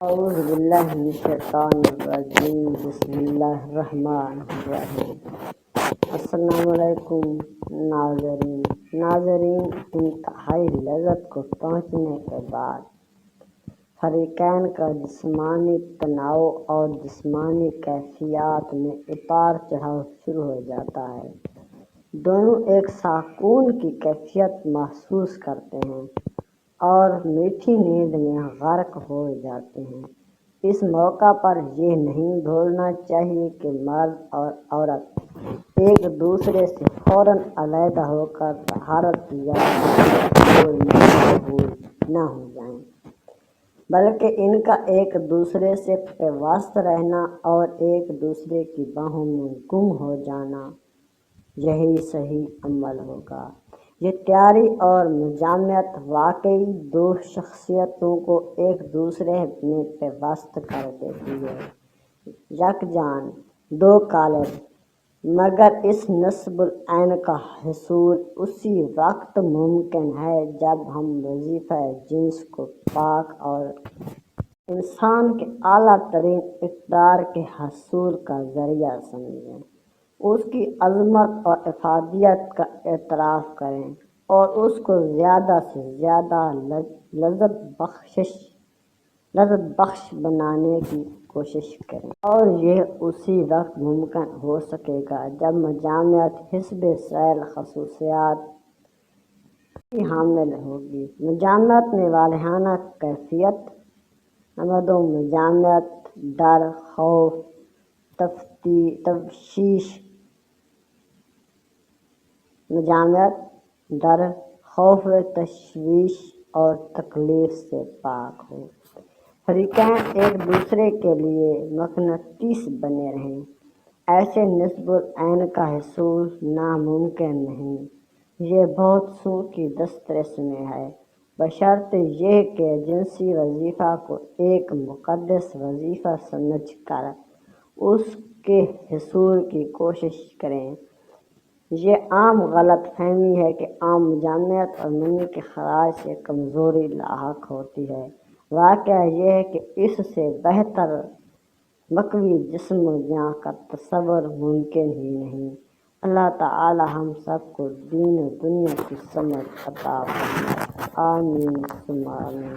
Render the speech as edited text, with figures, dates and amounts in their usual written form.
اعوذ باللہ من الشیطان الرجیم، بسم اللہ الرحمن الرحیم۔ السلام علیکم ناظرین، انتہائی لذت کو پہنچنے کے بعد فریقین کا جسمانی تناؤ اور جسمانی کیفیات میں اتار چڑھاؤ شروع ہو جاتا ہے۔ دونوں ایک سکون کی کیفیت محسوس کرتے ہیں اور میٹھی نیند میں غرق ہو جاتے ہیں۔ اس موقع پر یہ نہیں بھولنا چاہیے کہ مرد اور عورت ایک دوسرے سے فوراً علیحدہ ہو کر طہارت یا مشغول نہ ہو جائیں، بلکہ ان کا ایک دوسرے سے پیوست رہنا اور ایک دوسرے کی باہوں میں گم ہو جانا یہی صحیح عمل ہوگا۔ یہ تیاری اور مجامعت واقعی دو شخصیتوں کو ایک دوسرے میں پیوست کر دیتی ہے، یکجان دو قالب، مگر اس نصب العین کا حصول اسی وقت ممکن ہے جب ہم وظیفہ جنس کو پاک اور انسان کے اعلیٰ ترین اقدار کے حصول کا ذریعہ سمجھیں، اس کی عظمت اور افادیت کا اعتراف کریں اور اس کو زیادہ سے زیادہ لذت بخش بنانے کی کوشش کریں، اور یہ اسی وقت ممکن ہو سکے گا جب مجامعت حسب سیل خصوصیات کی حامل ہوگی۔ مجامعت میں والہانہ کیفیت: نمبر 2، مجامعت ڈر، خوف، تشویش مجامعت ڈر، خوف، تشویش اور تکلیف سے پاک ہو۔ فریقین ایک دوسرے کے لیے مقناطیس بنے رہیں، ایسے نصب العین کا حصول ناممکن نہیں۔ یہ بہت سو کی دسترس میں ہے، بشرطِ یہ کہ جنسی وظیفہ کو ایک مقدس وظیفہ سمجھ کر اس کے حصول کی کوشش کریں۔ یہ عام غلط فہمی ہے کہ عام مجامعت اور منی کے خراج سے کمزوری لاحق ہوتی ہے۔ واقعہ یہ ہے کہ اس سے بہتر مقوی جسم و جاں کا تصور ممکن ہی نہیں۔ اللہ تعالی ہم سب کو دین و دنیا کی سمجھ عطا فرمائے، آمین ثم آمین۔